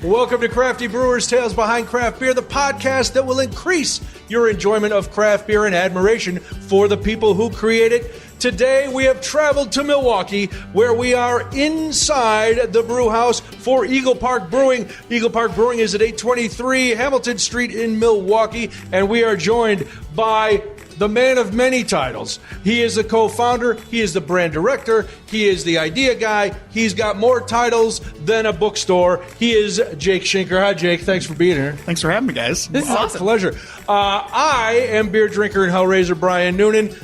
Welcome to Crafty Brewers Tales Behind Craft Beer, the podcast that will increase your enjoyment of craft beer and admiration for the people who create it. Today, we have traveled to Milwaukee, where we are inside the brew house for Eagle Park Brewing. Eagle Park Brewing is at 823 Hamilton Street in Milwaukee, and we are joined by the man of many titles. He is the co-founder, he is the brand director, he is the idea guy, he's got more titles than a bookstore. He is Jake Schinker. Hi, Jake. Thanks for being here. Thanks for having me, guys. This is awesome. Pleasure. I am beer drinker and Hellraiser Brian Noonan.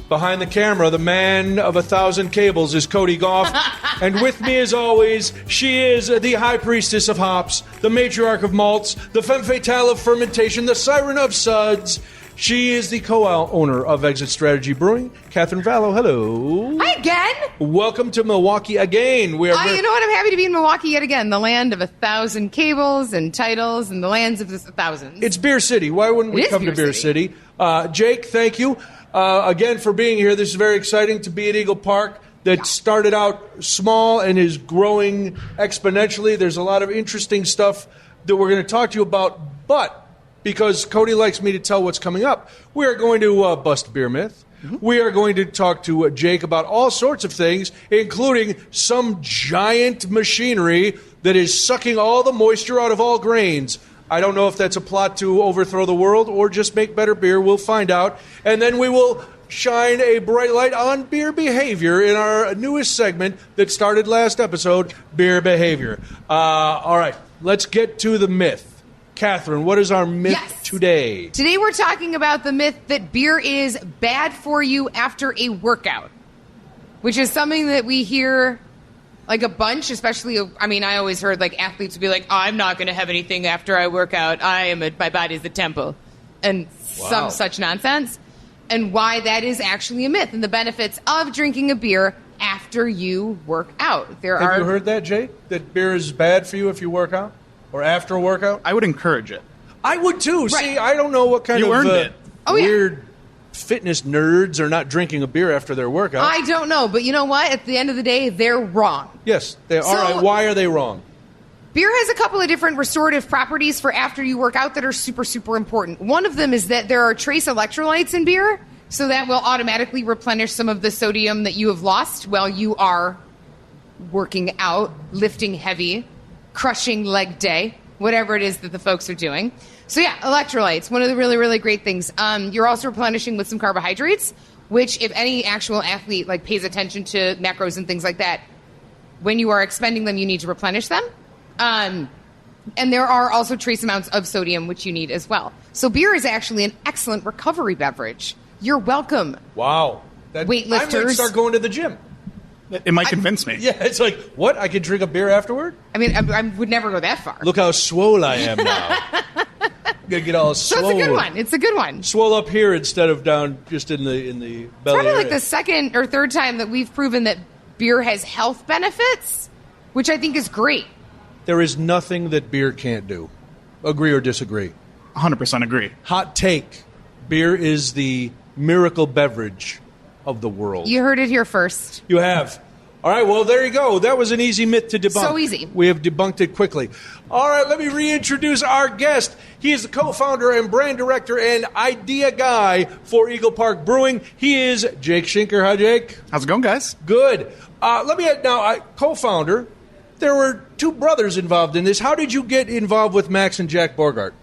Behind the camera, the man of 1,000 cables is Cody Goff. And with me, as always, she is the high priestess of hops, the matriarch of malts, the femme fatale of fermentation, the siren of suds. She is the co-owner of Exit Strategy Brewing, Catherine Vallow. Hello. Hi again. Welcome to Milwaukee again. You know what? I'm happy to be in Milwaukee yet again, the land of 1,000 cables and titles and the lands of the thousands. It's Beer City. Why wouldn't we come to Beer City? Jake, thank you again for being here. This is very exciting to be at Eagle Park that started out small and is growing exponentially. There's a lot of interesting stuff that we're going to talk to you about, but because Cody likes me to tell what's coming up, we are going to bust a beer myth. Mm-hmm. We are going to talk to Jake about all sorts of things, including some giant machinery that is sucking all the moisture out of all grains. I don't know if that's a plot to overthrow the world or just make better beer. We'll find out. And then we will shine a bright light on beer behavior in our newest segment that started last episode, Beer Behavior. All right, let's get to the myth. Catherine, what is our myth today? Today we're talking about the myth that beer is bad for you after a workout, which is something that we hear like a bunch, especially, I always heard like athletes would be like, I'm not going to have anything after I work out. My body's the temple. And some such nonsense. And why that is actually a myth and the benefits of drinking a beer after you work out. Have you heard that, Jake? That beer is bad for you if you work out? Or after a workout? I would encourage it. I would too. Right. See, I don't know what kind you of earned it. Weird fitness nerds are not drinking a beer after their workout. I don't know, but you know what? At the end of the day, they're wrong. Yes, they are. All right, why are they wrong? Beer has a couple of different restorative properties for after you work out that are super, super important. One of them is that there are trace electrolytes in beer, so that will automatically replenish some of the sodium that you have lost while you are working out, lifting heavy, crushing leg day, whatever it is that the folks are doing. So yeah, electrolytes, one of the really, really great things. You're also replenishing with some carbohydrates, which if any actual athlete like pays attention to macros and things like that, when you are expending them, you need to replenish them. And there are also trace amounts of sodium, which you need as well. So beer is actually an excellent recovery beverage. You're welcome. Wow. Weightlifters. I might start going to the gym. It might convince me. Yeah, it's like, what? I could drink a beer afterward? I would never go that far. Look how swole I am now. I'm gonna get all swole. So it's a good one. It's a good one. Swole up here instead of down just in the belly Probably area. like the second or third time that we've proven that beer has health benefits, which I think is great. There is nothing that beer can't do. Agree or disagree? 100% agree. Hot take. Beer is the miracle beverage of the world. You heard it here first. You have. All right, well, there you go. That was an easy myth to debunk. So easy. We have debunked it quickly. All right, let me reintroduce our guest. He is the co-founder and brand director and idea guy for Eagle Park Brewing. He is Jake Schinker. Hi, Jake. How's it going, guys? Good. Let me add now, co-founder, there were two brothers involved in this. How did you get involved with Max and Jack Borgart?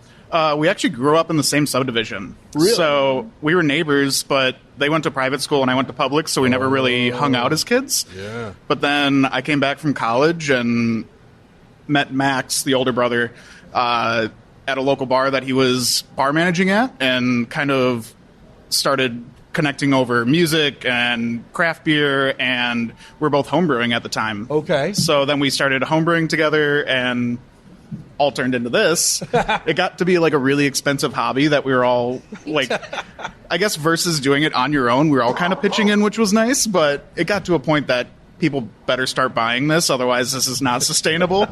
We actually grew up in the same subdivision. Really? So we were neighbors, but they went to private school and I went to public, so we never really hung out as kids. Yeah. But then I came back from college and met Max, the older brother, at a local bar that he was bar managing at, and kind of started connecting over music and craft beer, and we're both homebrewing at the time. Okay. So then we started homebrewing together, and all turned into this. It got to be like a really expensive hobby that we were all like, I guess versus doing it on your own, we were all kind of pitching in, which was nice, but it got to a point that people better start buying this, otherwise this is not sustainable.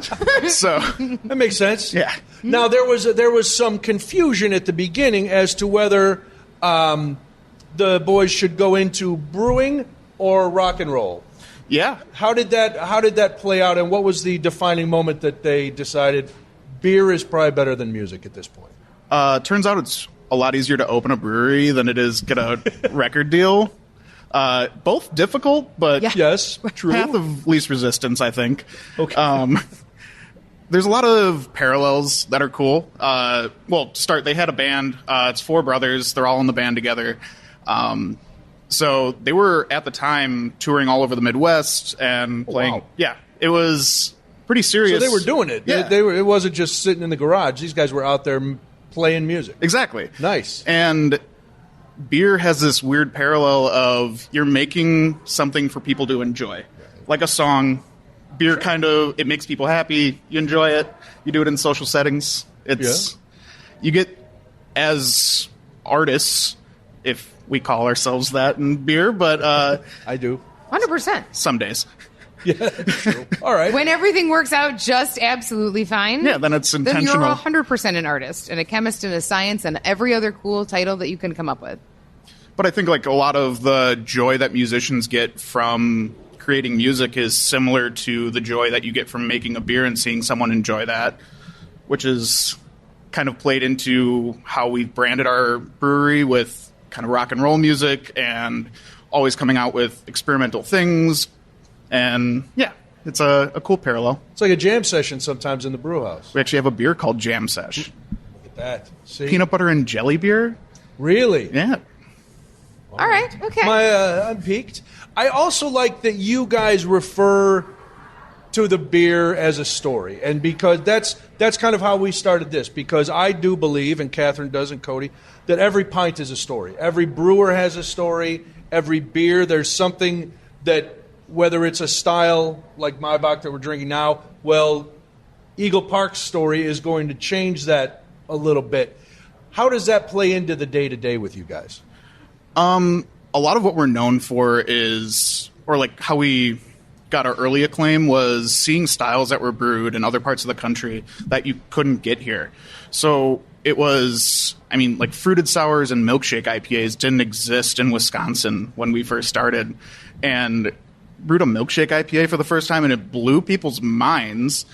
So that makes sense. Yeah. Now there was some confusion at the beginning as to whether the boys should go into brewing or rock and roll. Yeah. How did that play out, and what was the defining moment that they decided beer is probably better than music at this point? Turns out it's a lot easier to open a brewery than it is get a record deal. Both difficult, but yes, true. Path of least resistance, I think. Okay. There's a lot of parallels that are cool. They had a band. It's 4 brothers. They're all in the band together. So they were, at the time, touring all over the Midwest and playing. Wow. Yeah, it was pretty serious. So they were doing it. Yeah. They were. It wasn't just sitting in the garage. These guys were out there playing music. Exactly. Nice. And beer has this weird parallel of you're making something for people to enjoy. Like a song. Beer it makes people happy. You enjoy it. You do it in social settings. You get, as artists, if we call ourselves that in beer, but I do. 100%. Some days. Yeah, true. All right. When everything works out just absolutely fine. Yeah, then it's intentional. Then you're 100% an artist and a chemist and a science and every other cool title that you can come up with. But I think like a lot of the joy that musicians get from creating music is similar to the joy that you get from making a beer and seeing someone enjoy that, which is kind of played into how we've branded our brewery with kind of rock and roll music and always coming out with experimental things. And yeah, it's a cool parallel. It's like a jam session sometimes in the brew house. We actually have a beer called Jam Sesh. Look at that. See? Peanut butter and jelly beer. Really? Yeah. All right. Okay. I'm piqued. I also like that you guys refer to the beer as a story, and because that's kind of how we started this. Because I do believe, and Catherine does, and Cody, that every pint is a story. Every brewer has a story. Every beer, there's something that, whether it's a style like Maibach that we're drinking now, well, Eagle Park's story is going to change that a little bit. How does that play into the day-to-day with you guys? A lot of what we're known for is, or like how we got our early acclaim was seeing styles that were brewed in other parts of the country that you couldn't get here. So it was, like fruited sours and milkshake IPAs didn't exist in Wisconsin when we first started. And brewed a milkshake IPA for the first time, and it blew people's minds.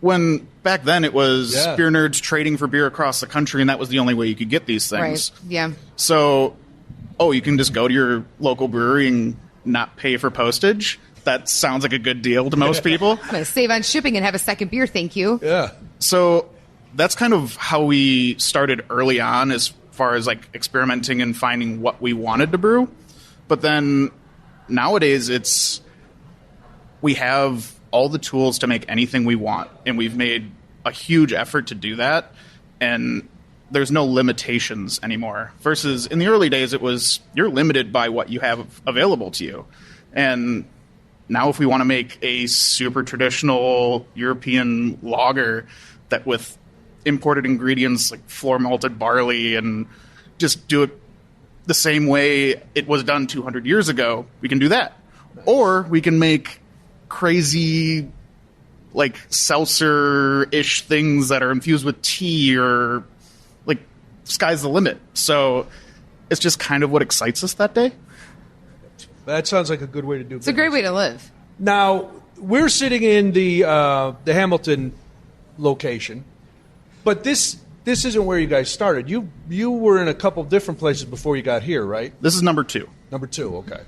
When back then it was beer nerds trading for beer across the country, and that was the only way you could get these things. Right. Yeah. So, you can just go to your local brewery and not pay for postage? That sounds like a good deal to most people. I'm going to save on shipping and have a second beer, thank you. Yeah. So that's kind of how we started early on as far as like experimenting and finding what we wanted to brew. But then nowadays we have all the tools to make anything we want, and we've made a huge effort to do that, and there's no limitations anymore. Versus in the early days, it was you're limited by what you have available to you. And now if we want to make a super traditional European lager that with imported ingredients like floor malted barley and just do it the same way it was done 200 years ago, we can do that. Nice. Or we can make crazy like seltzer-ish things that are infused with tea, or like sky's the limit. So it's just kind of what excites us that day. That sounds like a good way to do business. It's a great way to live. Now, we're sitting in the Hamilton location, but this isn't where you guys started. You were in a couple different places before you got here, right? This is number 2. Number 2, okay.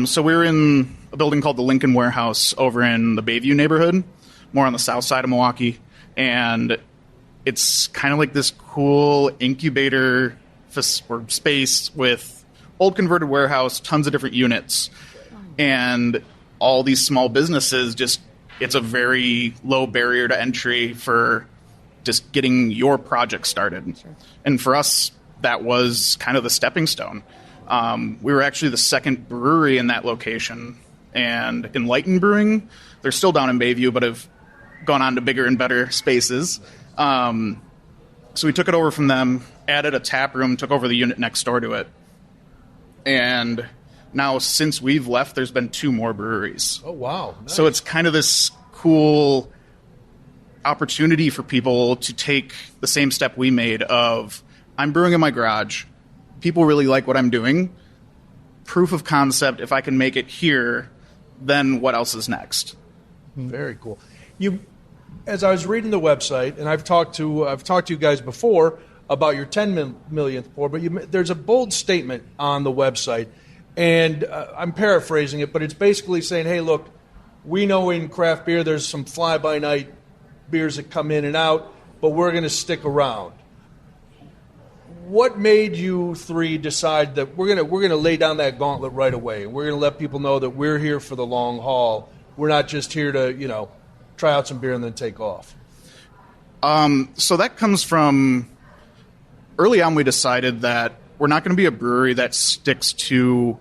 So we were in a building called the Lincoln Warehouse over in the Bayview neighborhood, more on the south side of Milwaukee. And it's kind of like this cool incubator space with old converted warehouse, tons of different units. And all these small businesses, it's a very low barrier to entry for just getting your project started. Sure. And for us, that was kind of the stepping stone. We were actually the second brewery in that location. And Enlightened Brewing, they're still down in Bayview, but have gone on to bigger and better spaces. So we took it over from them, added a tap room, took over the unit next door to it. And now, since we've left, there's been 2 more breweries. Oh, wow. Nice. So it's kind of this cool opportunity for people to take the same step we made of, I'm brewing in my garage. People really like what I'm doing. Proof of concept, if I can make it here, then what else is next? Very cool. As I was reading the website, and I've talked to you guys before about your 10 millionth pour, but there's a bold statement on the website, and I'm paraphrasing it, but it's basically saying, hey, look, we know in craft beer there's some fly-by-night beers that come in and out, but we're going to stick around. What made you three decide that we're going to lay down that gauntlet right away? We're going to let people know that we're here for the long haul. We're not just here to, try out some beer and then take off. So that comes from early on. We decided that we're not going to be a brewery that sticks to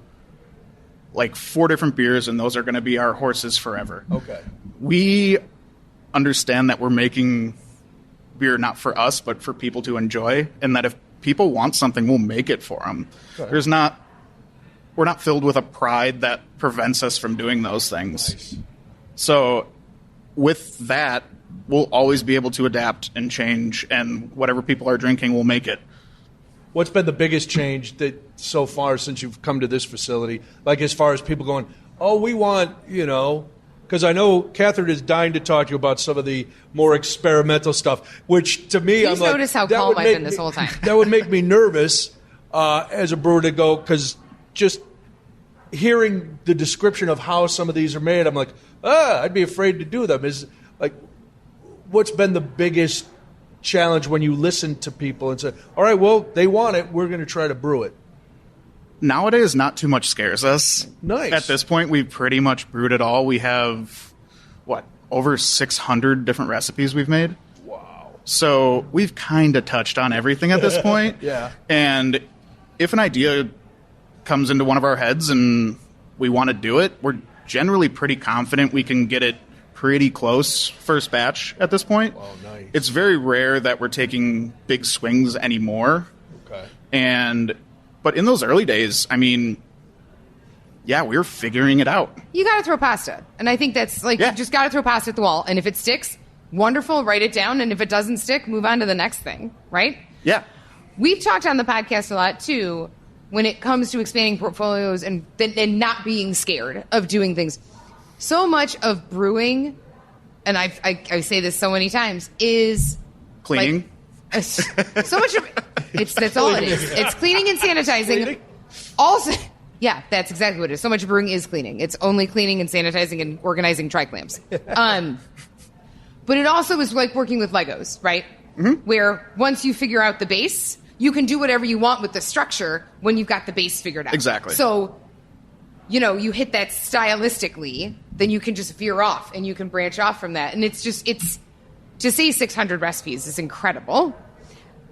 like 4 different beers and those are going to be our horses forever. Okay. We understand that we're making beer not for us, but for people to enjoy, and that if people want something, we'll make it for them. Okay. We're not filled with a pride that prevents us from doing those things. Nice. So with that, we'll always be able to adapt and change, and whatever people are drinking, we'll make it. What's been the biggest change that so far since you've come to this facility? Like as far as people going, oh, we want, because I know Catherine is dying to talk to you about some of the more experimental stuff, which to me, Please notice how calm I've been this whole time. That would make me nervous as a brewer to go, because just hearing the description of how some of these are made, I'm like, I'd be afraid to do them. Is like, what's been the biggest challenge when you listen to people and say, all right, well, they want it, we're going to try to brew it? Nowadays, not too much scares us. Nice. At this point, we've pretty much brewed it all. We have, over 600 different recipes we've made. Wow. So we've kind of touched on everything at this point. Yeah. And if an idea comes into one of our heads and we want to do it, we're generally pretty confident we can get it pretty close first batch at this point. Oh, nice. It's very rare that we're taking big swings anymore. Okay. But in those early days, we were figuring it out. You got to throw pasta. And I think that's you just got to throw pasta at the wall. And if it sticks, wonderful, write it down. And if it doesn't stick, move on to the next thing, right? Yeah. We've talked on the podcast a lot, too, when it comes to expanding portfolios and not being scared of doing things. So much of brewing, and I say this so many times, is cleaning. So much of that's all it is. It's cleaning and sanitizing. Cleaning? Also, yeah, that's exactly what it is. So much of brewing is cleaning. It's only cleaning and sanitizing and organizing tri-clams. But it also is like working with Legos, right? Mm-hmm. Where once you figure out the base, you can do whatever you want with the structure when you've got the base figured out. Exactly. So, you hit that stylistically, then you can just veer off and you can branch off from that. And it's to say 600 recipes is incredible.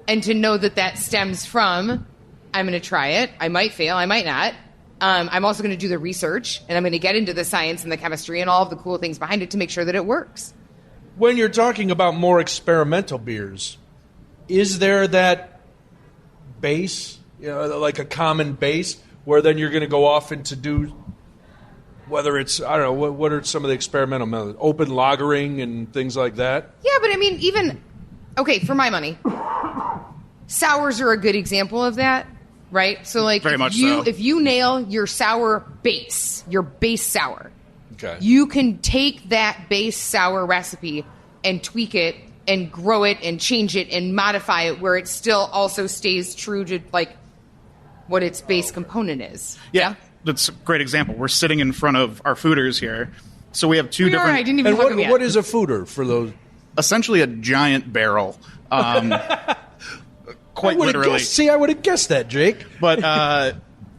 And to know that stems from, I'm going to try it. I might fail. I might not. I'm also going to do the research, and I'm going to get into the science and the chemistry and all of the cool things behind it to make sure that it works. When you're talking about more experimental beers, is there that base, like a common base, where then you're going to go off into do, whether it's, I don't know, what are some of the experimental methods? Open lagering and things like that? Yeah, but for my money, sours are a good example of that, right? So, very much so. If you nail your sour base, your base sour, okay, you can take that base sour recipe and tweak it and grow it and change it and modify it where it still also stays true to what its base component is. Yeah, that's a great example. We're sitting in front of our fooders here, so we have two different. I didn't even talk about what is a fooder for those? Essentially, a giant barrel. Quite literally. I would have guessed that, Jake. But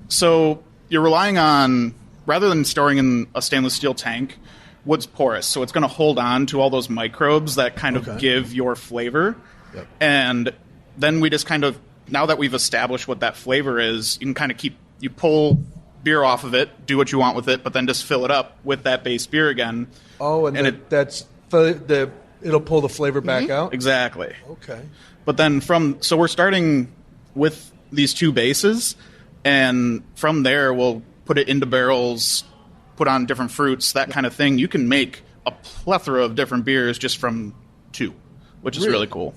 so you're relying on, rather than storing in a stainless steel tank, wood's porous, so it's going to hold on to all those microbes that kind of give your flavor. Yep. And then we just kind of, now that we've established what that flavor is, you can kind of you pull beer off of it, do what you want with it, but then just fill it up with that base beer again. Oh, and it'll pull the flavor back out? Exactly. Okay. But then so we're starting with these two bases, and from there we'll put it into barrels, put on different fruits, that kind of thing. You can make a plethora of different beers just from two, which is really cool.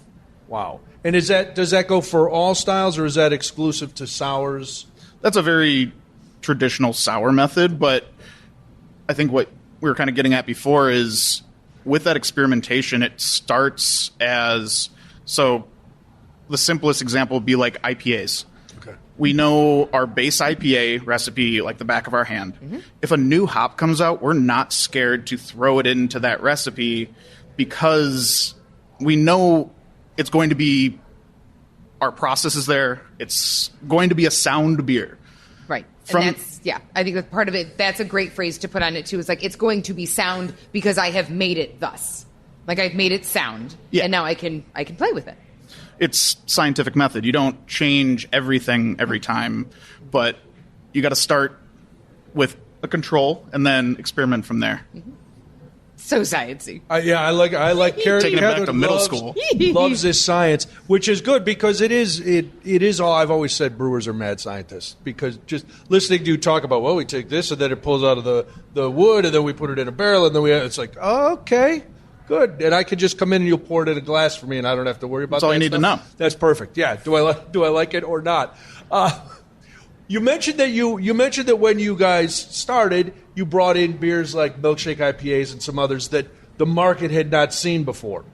Wow. And does that go for all styles, or is that exclusive to sours? That's a very traditional sour method, but I think what we were kind of getting at before is with that experimentation, it starts as, so the simplest example would be like IPAs. Okay. We know our base IPA recipe like the back of our hand. Mm-hmm. If a new hop comes out, we're not scared to throw it into that recipe because we know it's going to be, our process is there. It's going to be a sound beer. Right. And that's, I think that's part of it. That's a great phrase to put on it, too. It's like, it's going to be sound because I have made it thus. Like, I've made it sound. Yeah. And now I can play with it. It's scientific method. You don't change everything every time, but you got to start with a control and then experiment from there. Mm-hmm. So sciencey. I like Karen. Taking it back to middle school. Loves this science, which is good because it is all. I've always said brewers are mad scientists because just listening to you talk about, well, we take this and then it pulls out of the wood and then we put it in a barrel and then it's like, oh, okay, good. And I could just come in and you'll pour it in a glass for me and I don't have to worry about that. That's all you need to know. That's perfect. Yeah. Do I like it or not? You mentioned that when you guys started, you brought in beers like milkshake IPAs and some others that the market had not seen before.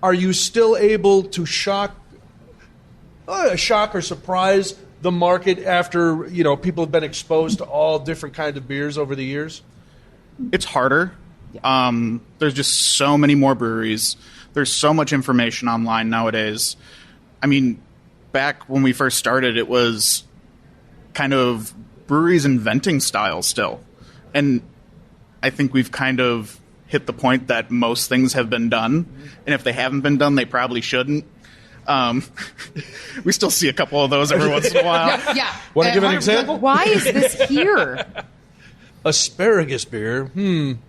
Are you still able to shock or surprise the market after people have been exposed to all different kinds of beers over the years? It's harder. Yeah. There's just so many more breweries. There's so much information online nowadays. I mean, back when we first started, it was kind of breweries inventing styles still. And I think we've kind of hit the point that most things have been done. And if they haven't been done, they probably shouldn't. We still see a couple of those every once in a while. Yeah. Want to give an example? Why is this here? Asparagus beer.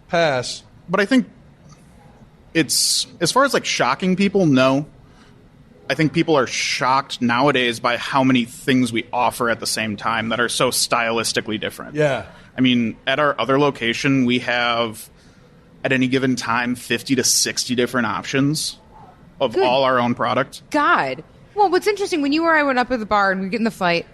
Pass. But I think it's, as far as like shocking people, no. I think people are shocked nowadays by how many things we offer at the same time that are so stylistically different. Yeah. I mean, at our other location, we have, at any given time, 50 to 60 different options of all our own product. God. Well, what's interesting, when you or I went up at the bar and we were getting the fight,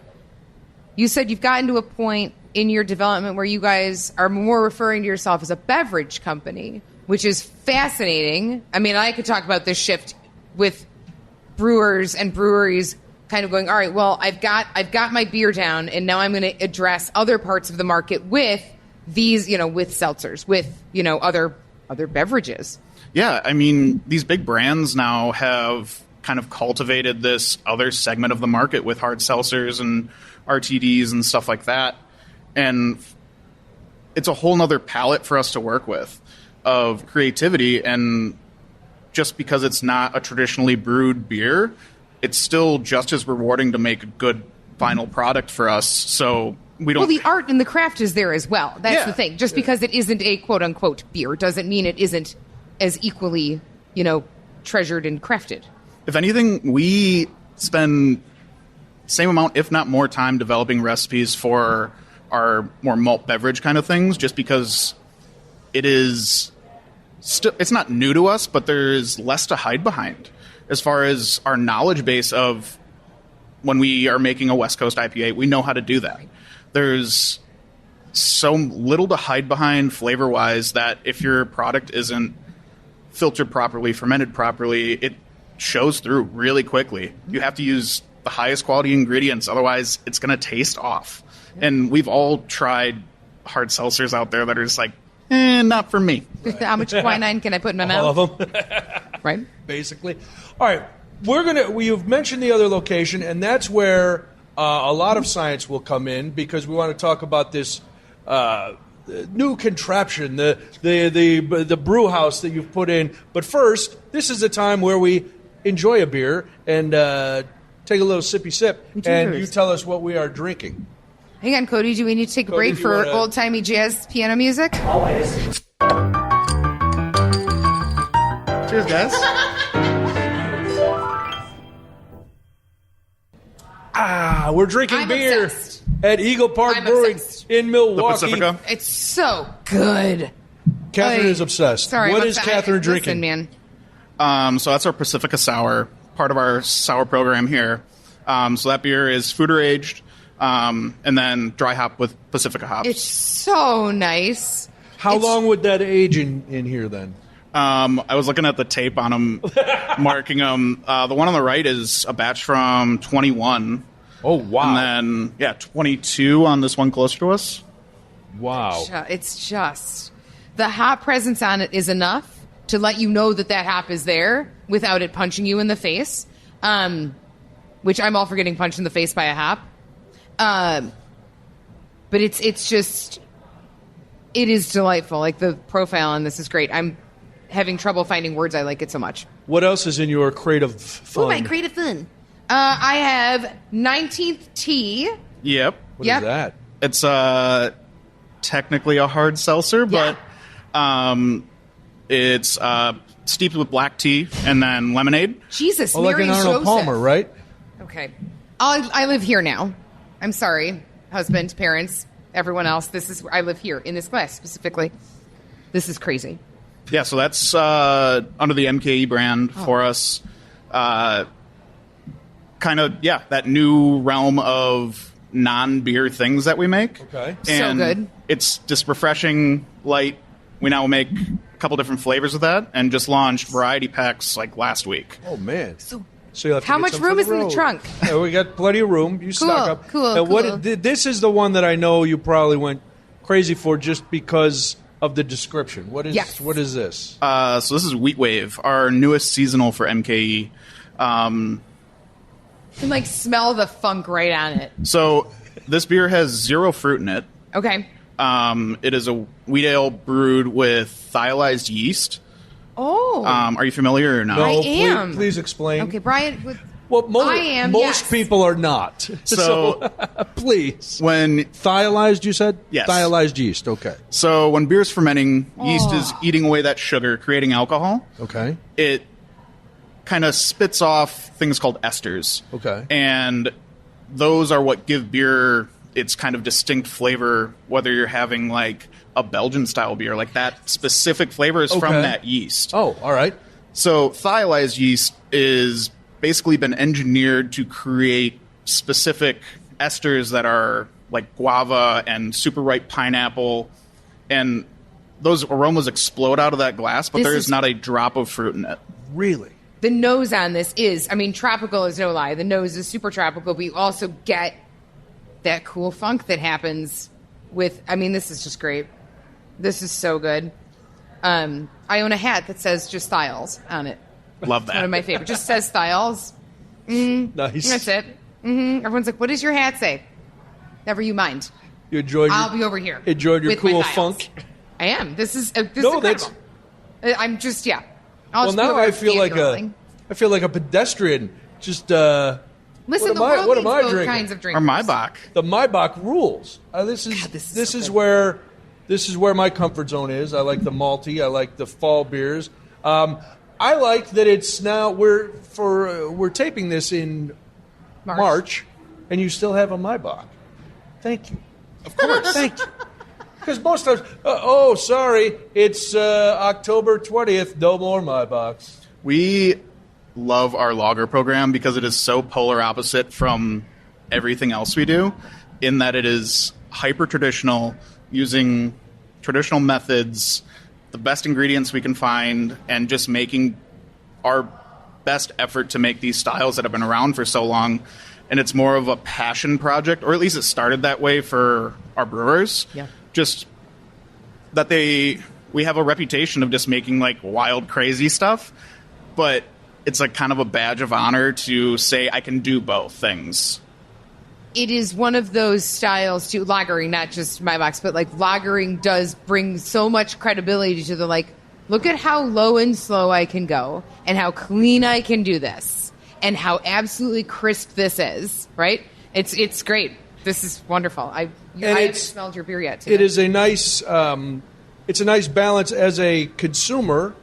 you said you've gotten to a point in your development where you guys are more referring to yourself as a beverage company, which is fascinating. I mean, I could talk about this shift with brewers and breweries kind of going, all right, well, I've got my beer down, and now I'm going to address other parts of the market with these, with seltzers, with, other beverages. Yeah, I mean, these big brands now have kind of cultivated this other segment of the market with hard seltzers and RTDs and stuff like that. And it's a whole nother palette for us to work with of creativity. And just because it's not a traditionally brewed beer, it's still just as rewarding to make a good final product for us. So we don't. Well, the art and the craft is there as well. That's the thing. Just because it isn't a quote unquote beer doesn't mean it isn't as equally, treasured and crafted. If anything, we spend same amount, if not more time developing recipes for our more malt beverage kind of things, just because it is it's not new to us, but there's less to hide behind as far as our knowledge base of when we are making a West Coast IPA. We know how to do that. There's so little to hide behind flavor-wise that if your product isn't filtered properly, fermented properly, it shows through really quickly. You have to use the highest quality ingredients, otherwise it's going to taste off. And we've all tried hard seltzers out there that are just like, not for me. Right. How much quinine can I put in my mouth? All of them. Right? Basically. All right. You've mentioned the other location, and that's where a lot of science will come in because we want to talk about this new contraption, the brew house that you've put in. But first, this is a time where we enjoy a beer and take a little sippy sip, and you tell us what we are drinking. Hang on, Cody. Do we need to take a break for old-timey jazz piano music? Always. Cheers, guys. We're drinking beer obsessed. at Eagle Park Brewing in Milwaukee. The Pacifica. It's so good. Catherine is obsessed. Sorry, what is Catherine drinking? Listen, man. So that's our Pacifica Sour, part of our sour program here. So that beer is foeder aged, and then dry hop with Pacifica hops. It's so nice. How long would that age in here then? I was looking at the tape on them, marking them. The one on the right is a batch from 21. Oh, wow. And then, 22 on this one closer to us. Wow. It's just the hop presence on it is enough to let you know that hop is there without it punching you in the face, which I'm all for getting punched in the face by a hop. But it is delightful. Like, the profile on this is great. I'm having trouble finding words. I like it so much. What else is in your crate of fun? Oh, my crate of fun. I have 19th Tea. Yep. What is that? It's technically a hard seltzer, but it's steeped with black tea and then lemonade. Jesus, like Mary an Arnold Joseph. Palmer, right? Okay. I live here now. I'm sorry, husband, parents, everyone else. I live here in this class specifically. This is crazy. Yeah, so that's under the MKE brand for us. Kind of, that new realm of non-beer things that we make. Okay. And so good. It's just refreshing, light. We now make a couple different flavors of that and just launched variety packs like last week. Oh, man. So you'll have to how get much some room for is in the road. trunk? We got plenty of room. You stock up. Cool. And this is the one that I know you probably went crazy for just because of the description. What is this? So this is Wheat Wave, our newest seasonal for MKE. You can smell the funk right on it. So this beer has 0 fruit in it. Okay. It is a wheat ale brewed with thiolized yeast. Oh. Are you familiar or not? No, I am. Please explain. Okay, Brian. Well, I am. Most yes. people are not. So please. When Thiolized, you said? Yes. Thiolized yeast. Okay. So when beer's fermenting, yeast is eating away that sugar, creating alcohol. Okay. It kind of spits off things called esters. Okay. And those are what give beer its kind of distinct flavor, whether you're having like a Belgian style beer. Like that specific flavor is from that yeast. Oh, all right. So thiolized yeast is basically been engineered to create specific esters that are like guava and super ripe pineapple, and those aromas explode out of that glass, but there is not a drop of fruit in it. Really? The nose on this is, tropical is no lie. The nose is super tropical, but you also get that cool funk that happens with, this is just great. This is so good. I own a hat that says just Styles on it. Love that. One of my favorites. Just says Styles. Nice. That's it. Everyone's like, what does your hat say? Never you mind. You enjoyed I'll be over here. Enjoyed your with my cool Styles. funk? I am. This is incredible. I'm just, Well, now I feel like a pedestrian. Just listen. what am I both drinking? kinds of drinkers. Or Maybach. The Maybach rules. This is where my comfort zone is. I like the malty. I like the fall beers. I like that it's now we're taping this in March, and you still have a Maybach. Thank you. Of course. Thank you. Because most times, sorry, it's October 20th. No more Maybachs. We love our lager program because it is so polar opposite from everything else we do, in that it is hyper traditional, using traditional methods, the best ingredients we can find, and just making our best effort to make these styles that have been around for so long. And it's more of a passion project, or at least it started that way for our brewers. Yeah. Just that we have a reputation of just making like wild, crazy stuff, but it's like kind of a badge of honor to say I can do both things. It is one of those styles to lagering, not just Maybachs, but like lagering does bring so much credibility to the look at how low and slow I can go and how clean I can do this and how absolutely crisp this is, right? It's great. This is wonderful. I haven't smelled your beer yet today. It is a nice balance as a consumer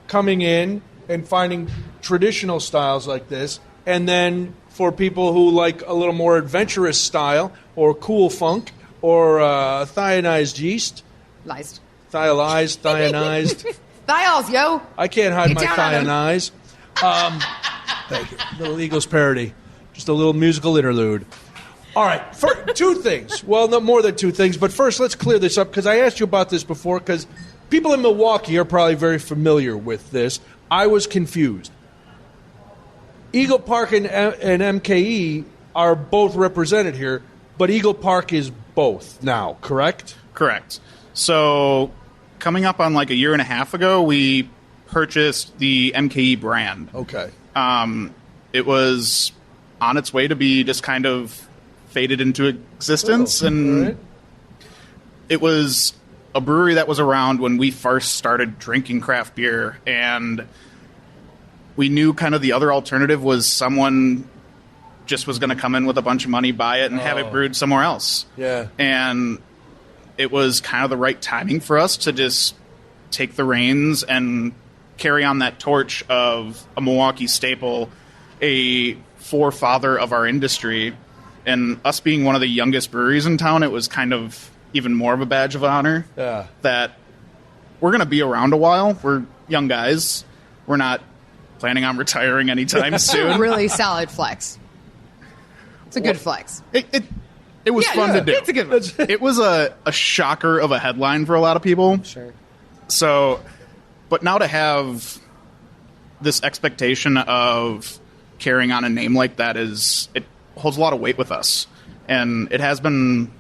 coming in and finding traditional styles like this, and then for people who like a little more adventurous style or cool funk or thionized yeast. Thiolized. Thiols, yo. I can't hide Get my down on thionize. Thank you. Little Eagles parody. Just a little musical interlude. All right, for two things. Well, no more than two things. But first, let's clear this up because I asked you about this before because people in Milwaukee are probably very familiar with this. I was confused. Eagle Park and MKE are both represented here, but Eagle Park is both now, correct? Correct. So coming up on like a year and a half ago, we purchased the MKE brand. Okay. It was on its way to be just kind of faded into existence, and right. It was a brewery that was around when we first started drinking craft beer, and we knew kind of the other alternative was someone just was going to come in with a bunch of money, buy it, and have it brewed somewhere else. Yeah. And it was kind of the right timing for us to just take the reins and carry on that torch of a Milwaukee staple, a forefather of our industry. And us being one of the youngest breweries in town, it was kind of even more of a badge of honor that we're going to be around a while. We're young guys. We're not planning on retiring anytime soon. Really solid flex. It's a good flex. It was fun to do. It's a good one. It was a shocker of a headline for a lot of people. Sure. So, but now to have this expectation of carrying on a name like that it holds a lot of weight with us. And it has been,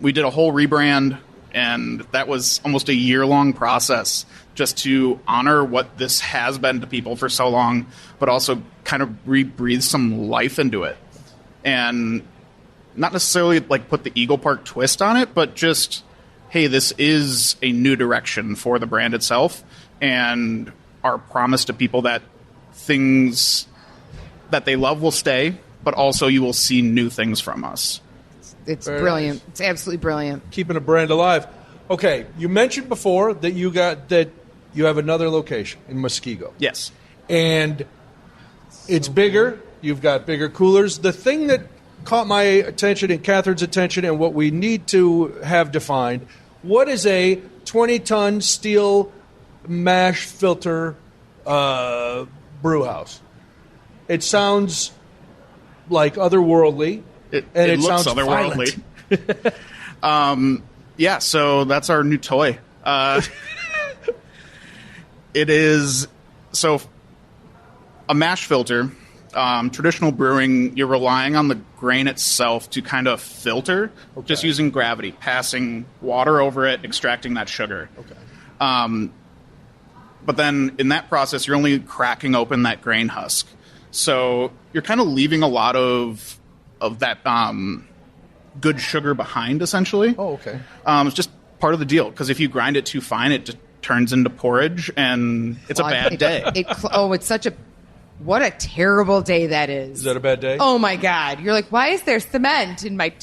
we did a whole rebrand, and that was almost a year-long process just to honor what this has been to people for so long, but also kind of rebreathe some life into it. And not necessarily like put the Eagle Park twist on it, but just, hey, this is a new direction for the brand itself, and our promise to people that things that they love will stay, but also you will see new things from us. It's Very brilliant. nice. It's absolutely brilliant. Keeping a brand alive. Okay, you mentioned before that you have another location in Muskego. Yes. And it's bigger. You've got bigger coolers. The thing that caught my attention and Catherine's attention and what we need to have defined, what is a 20-ton steel mash filter brew house? It sounds like otherworldly. It looks sounds otherworldly. violent. Yeah, so that's our new toy. It is, so a mash filter, traditional brewing, you're relying on the grain itself to kind of filter, just using gravity, passing water over it, extracting that sugar. Okay. But then in that process, you're only cracking open that grain husk. So you're kind of leaving a lot of that good sugar behind, essentially. Oh, okay. It's just part of the deal, because if you grind it too fine, it just turns into porridge, and it's a bad day. It's such a... What a terrible day that is. Is that a bad day? Oh, my God. You're like, why is there cement in my...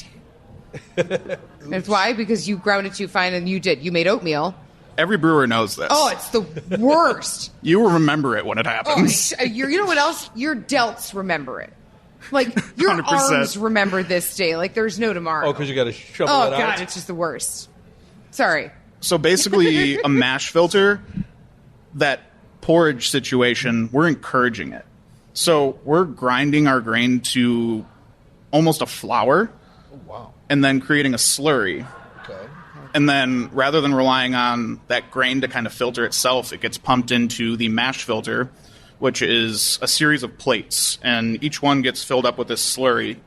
That's why? Because you ground it too fine, and you did. You made oatmeal. Every brewer knows this. Oh, it's the worst. You will remember it when it happens. You know what else? Your delts remember it. Like, your 100%. arms remember this day. Like, there's no tomorrow. Oh, because you got to shovel Oh, it out. God, it's just the worst. Sorry. So basically, a mash filter, that porridge situation, we're encouraging it. So we're grinding our grain to almost a flour. Oh, wow. And then creating a slurry. Okay. And then rather than relying on that grain to kind of filter itself, it gets pumped into the mash filter, which is a series of plates. And each one gets filled up with this slurry.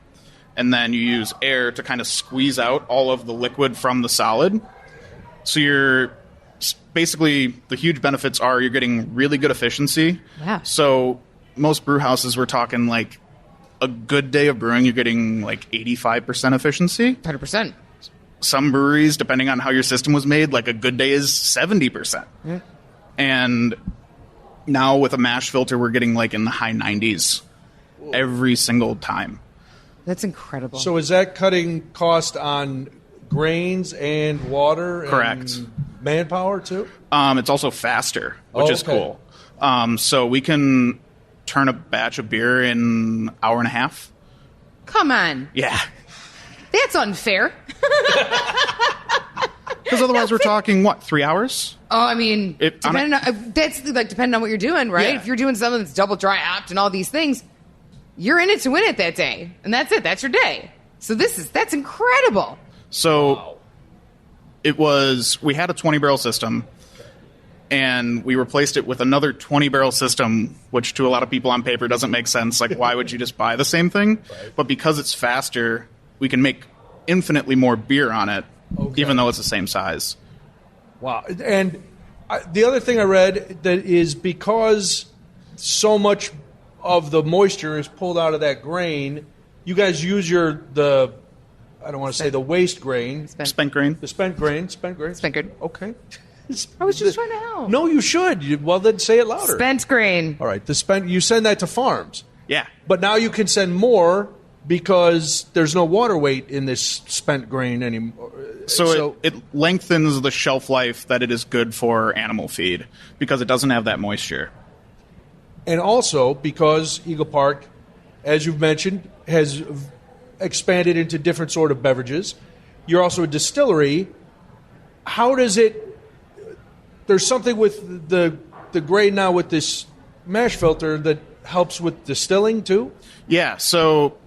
And then you use air to kind of squeeze out all of the liquid from the solid. So you're basically, the huge benefits are you're getting really good efficiency. Yeah. So most brew houses, we're talking like a good day of brewing, you're getting like 85% efficiency. 100%. Some breweries, depending on how your system was made, like a good day is 70%. Yeah. And now with a mash filter, we're getting like in the high 90s every single time. That's incredible. So is that cutting cost on grains and water Correct. and manpower too? It's also faster, which is okay. cool. So we can turn a batch of beer in an hour and a half. Come on. Yeah. That's unfair. Because otherwise we're talking, 3 hours? Oh, I mean, depending on what you're doing, right? Yeah. If you're doing something that's double dry hopped and all these things, you're in it to win it that day. And that's it. That's your day. So that's incredible. So we had a 20-barrel system, and we replaced it with another 20-barrel system, which to a lot of people on paper doesn't make sense. Like, why would you just buy the same thing? Right. But because it's faster, we can make infinitely more beer on it, even though it's the same size. Wow. And the other thing I read that is because so much of the moisture is pulled out of that grain, you guys use I don't want to say the waste grain. Spent grain. The spent grain. Okay. I was just trying to help. No, you should. Well, then say it louder. Spent grain. All right. You send that to farms. Yeah. But now you can send more because there's no water weight in this spent grain anymore. So it lengthens the shelf life that it is good for animal feed because it doesn't have that moisture. And also because Eagle Park, as you've mentioned, has expanded into different sort of beverages. You're also a distillery. How does it... There's something with the grain now with this mash filter that helps with distilling too? Yeah, so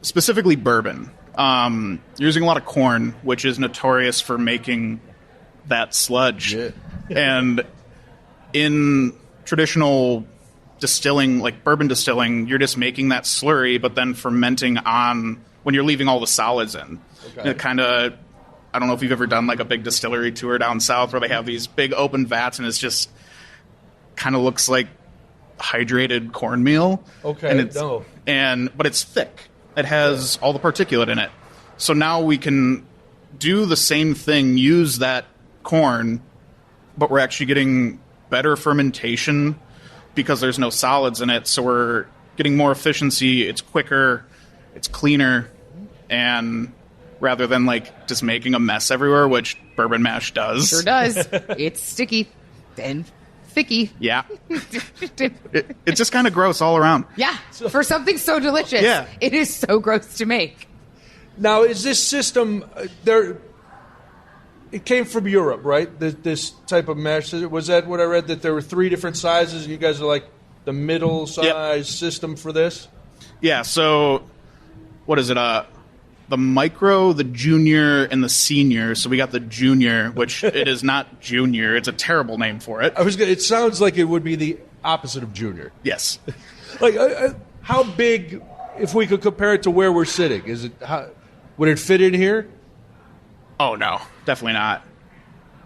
specifically bourbon. You're using a lot of corn, which is notorious for making that sludge. Yeah. And in traditional distilling, like bourbon distilling, you're just making that slurry, but then fermenting on when you're leaving all the solids in. Okay. It kind of, I don't know if you've ever done like a big distillery tour down south where they have these big open vats and it's just kind of looks like hydrated cornmeal. Okay, but it's thick. It has all the particulate in it. So now we can do the same thing, use that corn, but we're actually getting better fermentation because there's no solids in it. So we're getting more efficiency. It's quicker. It's cleaner. And rather than like just making a mess everywhere, which bourbon mash does. Sure does. It's sticky and thicky. Yeah. It's just kind of gross all around. Yeah. For something so delicious. Yeah. It is so gross to make. Now, is this system it came from Europe, right? This type of mash. Was that what I read, that there were 3 different sizes? You guys are like the middle size system for this? Yeah. So what is it? The micro, the junior, and the senior. So we got the junior, which it is not junior. It's a terrible name for it. It sounds like it would be the opposite of junior. Yes. Like, how big, if we could compare it to where we're sitting, would it fit in here? Oh, no. Definitely not.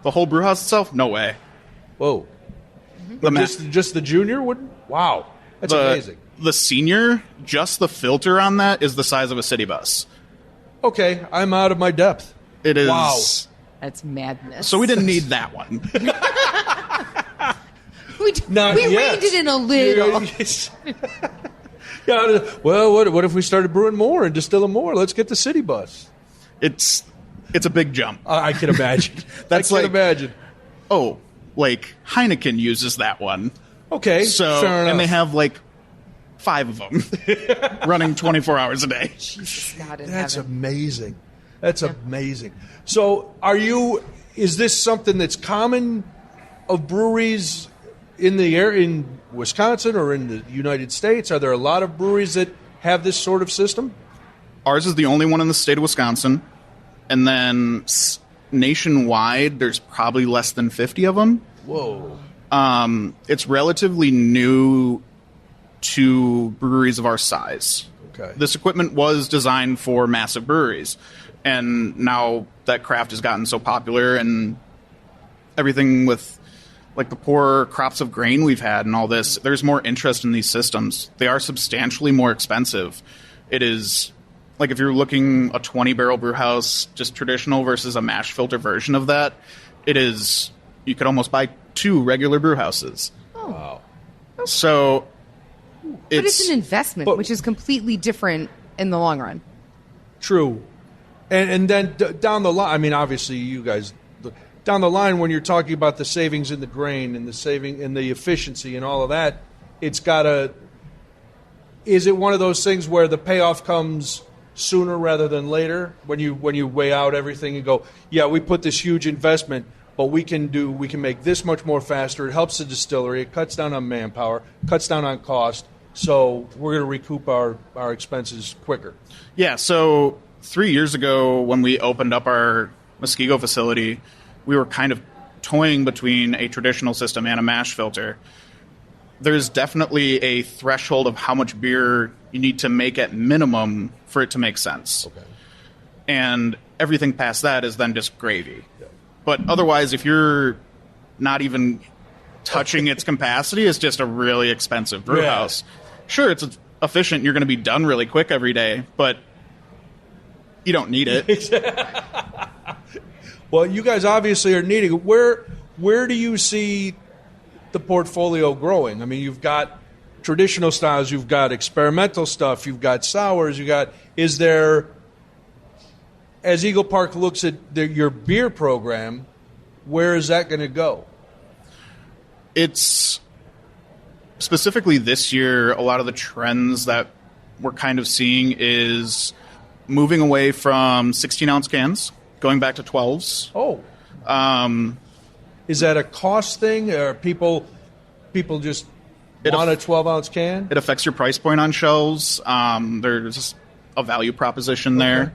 The whole brew house itself? No way. Whoa. Just the junior wouldn't? Wow. That's amazing. The senior, just the filter on that is the size of a city bus. Okay, I'm out of my depth. It is. Wow. That's madness. So we didn't need that one. we reined it in a little. Yeah. Well, what if we started brewing more and distilling more? Let's get the city bus. It's a big jump. I can imagine. Imagine. Oh, like Heineken uses that one. Okay, so fair enough. And they have like 5 of them running 24 hours a day. Jesus God in That's heaven. amazing. That's amazing. So is this something that's common of breweries in the area, in Wisconsin or in the United States? Are there a lot of breweries that have this sort of system? Ours is the only one in the state of Wisconsin. And then nationwide, there's probably less than 50 of them. Whoa. It's relatively new to breweries of our size. Okay. This equipment was designed for massive breweries, and now that craft has gotten so popular and everything with like the poor crops of grain we've had and all this, there's more interest in these systems. They are substantially more expensive. It is like if you're looking a 20-barrel brew house, just traditional versus a mash filter version of that, you could almost buy 2 regular brew houses. Oh. Wow. So But it's an investment, which is completely different in the long run. True. And then down the line, I mean, obviously you guys, down the line when you're talking about the savings in the grain and the saving and the efficiency and all of that, is it one of those things where the payoff comes sooner rather than later when you weigh out everything and go, yeah, we put this huge investment, but we can make this much more faster. It helps the distillery. It cuts down on manpower, cuts down on cost. so we're going to recoup our expenses quicker. Yeah, so 3 years ago when we opened up our Muskego facility, we were kind of toying between a traditional system and a mash filter. There's definitely a threshold of how much beer you need to make at minimum for it to make sense. Okay. And everything past that is then just gravy. Yeah. But otherwise, if you're not even touching its capacity, it's just a really expensive brew house. Sure, it's efficient. You're going to be done really quick every day, but you don't need it. Well, you guys obviously are needing it. Where do you see the portfolio growing? I mean, you've got traditional styles, you've got experimental stuff, you've got sours, is there, as Eagle Park looks at your beer program, where is that going to go? It's specifically this year, a lot of the trends that we're kind of seeing is moving away from 16-ounce cans, going back to 12s. Oh. Is that a cost thing, or people just want a 12-ounce can? It affects your price point on shelves. There's a value proposition there.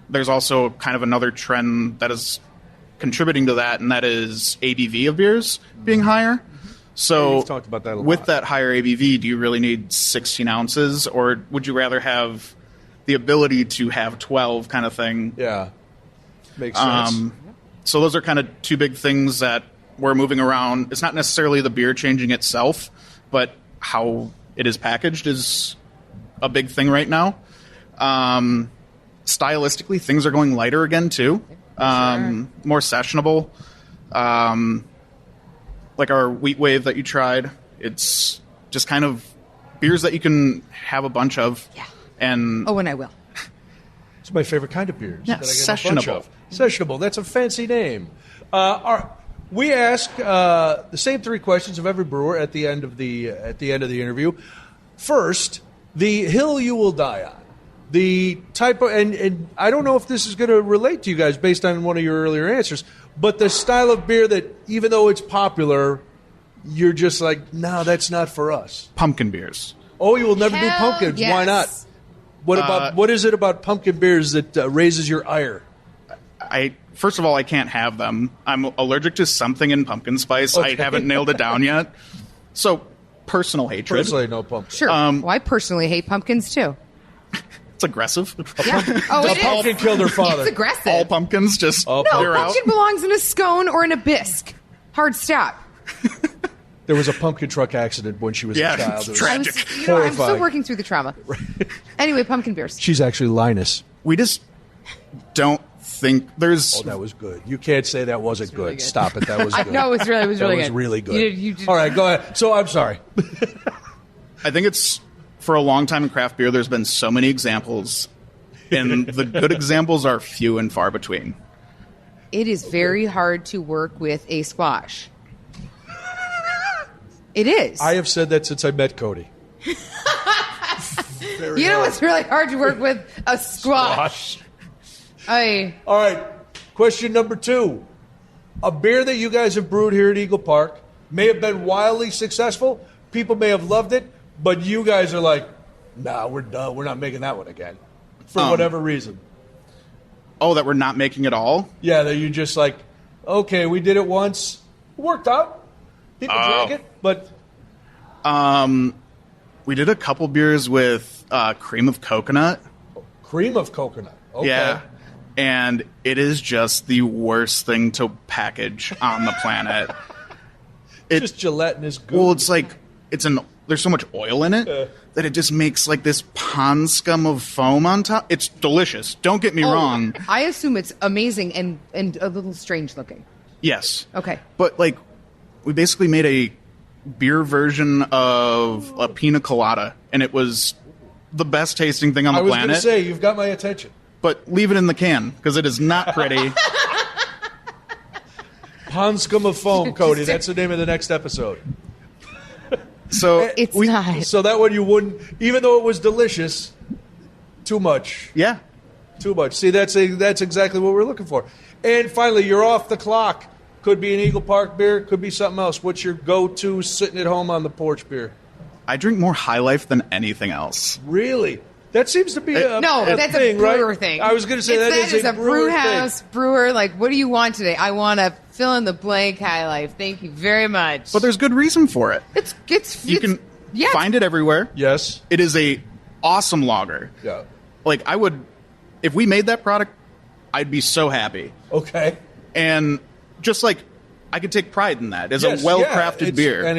There's also kind of another trend that is contributing to that, and that is ABV of beers being higher. So we've talked about that a lot. With that higher ABV, do you really need 16 ounces, or would you rather have the ability to have 12 kind of thing? Yeah, makes sense. So those are kind of two big things that we're moving around. It's not necessarily the beer changing itself, but how it is packaged is a big thing right now. Stylistically, things are going lighter again, too. More sessionable. Like our Wheat Wave that you tried. It's just kind of beers that you can have a bunch of. Yeah. And and I will. It's my favorite kind of beers. Yeah, that I get a bunch sessionable. of. Sessionable. That's a fancy name. We ask the same three questions of every brewer at the end of the interview. First, the hill you will die on. The type of, and I don't know if this is going to relate to you guys based on one of your earlier answers, but the style of beer that, even though it's popular, you're just like, no, that's not for us. Pumpkin beers. Oh, you will never do pumpkins. Yes. Why not? What is it about pumpkin beers that raises your ire? First of all, I can't have them. I'm allergic to something in pumpkin spice. Okay. I haven't nailed it down yet. So, personal hatred. Personally, no pumpkin. Sure. Well, I personally hate pumpkins, too. It's aggressive. Yeah. Oh, A pumpkin killed her father. It's aggressive. All pumpkins just No, they're out. pumpkin belongs in a scone or in a bisque. Hard stop. There was a pumpkin truck accident when she was a child. it's It was tragic. I'm horrifying. still working through the trauma. Anyway, pumpkin beers. She's actually Linus. We just don't think there's... Oh, that was good. You can't say that wasn't good. really good. Stop it. That was good. No, it was really That good. was really good. You did. All right, go ahead. So I'm sorry. I think it's, for a long time in craft beer, there's been so many examples, and the good examples are few and far between. It is very hard to work with a squash. It is. I have said that since I met Cody. You know what's really hard to work with? A squash. All right. Question number 2. A beer that you guys have brewed here at Eagle Park may have been wildly successful. People may have loved it, but you guys are like, nah, we're done. We're not making that one again. For whatever reason. Oh, that we're not making it all? Yeah, that you just like, okay, we did it once. It worked out. People drank it, but... We did a couple beers with cream of coconut. Cream of coconut. Okay. Yeah. And it is just the worst thing to package on the planet. Just gelatinous goo. Well, it's like, there's so much oil in it that it just makes like this pond scum of foam on top. It's delicious. Don't get me wrong. I assume it's amazing and a little strange looking. Yes. Okay. But like, we basically made a beer version of a pina colada, and it was the best tasting thing on the I was planet. going to say, you've got my attention. But leave it in the can, because it is not pretty. Pond scum of foam, Cody. That's the name of the next episode. So It's not. So that one you wouldn't, even though it was delicious, too much. yeah. Too much. See, that's exactly what we're looking for. And finally, you're off the clock. Could be an Eagle Park beer. Could be something else. What's your go-to sitting at home on the porch beer? I drink more High Life than anything else. Really? That seems to be a that's thing, a brewer right? thing. I was going to say that is a brew brewer house thing. brewer. Like, what do you want today? I want to fill in the blank High Life. Thank you very much. But there's good reason for it. You can find it everywhere. Yes. It is a awesome lager. Yeah. Like, if we made that product, I'd be so happy. Okay. And just like, I could take pride in that. It's a well-crafted beer. And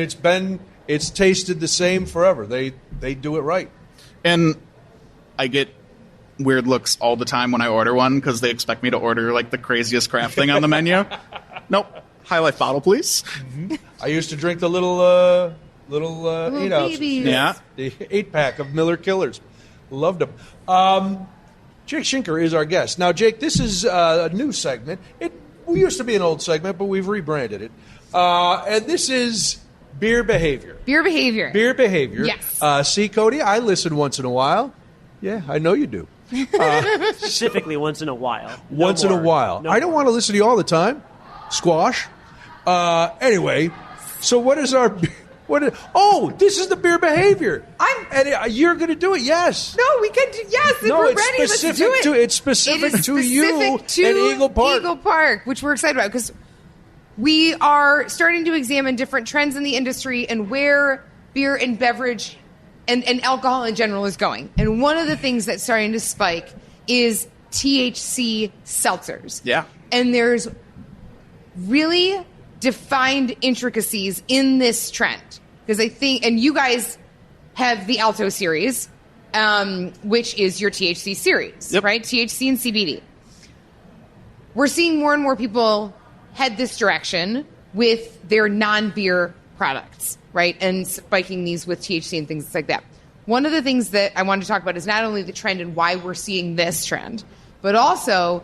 it's tasted the same forever. They do it right. And I get weird looks all the time when I order one because they expect me to order like the craziest craft thing on the menu. Nope. High Life bottle, please. Mm-hmm. I used to drink the little 8 ounces. Yeah. The 8-pack of Miller Killers. Loved them. Jake Schinker is our guest. Now, Jake, this is a new segment. We used to be an old segment, but we've rebranded it. And this is beer behavior. Beer behavior. Beer behavior. Yes. See, Cody, I listen once in a while. Yeah, I know you do. Specifically once in a while. Once in a while. I don't want to listen to you all the time. Squash. Anyway, so what is our... this is the beer behavior. You're going to do it, yes. No, we can do, yes, if we're ready, let's do it. It's specific to you and Eagle Park. Eagle Park, which we're excited about because we are starting to examine different trends in the industry and where beer and beverage and alcohol in general is going. And one of the things that's starting to spike is THC Seltzers. Yeah. And there's really defined intricacies in this trend. Because I think, and you guys have the Alto Series, which is your THC series, yep. right? THC and CBD. We're seeing more and more people head this direction with their non-beer products, right? And spiking these with THC and things like that. One of the things that I wanted to talk about is not only the trend and why we're seeing this trend, but also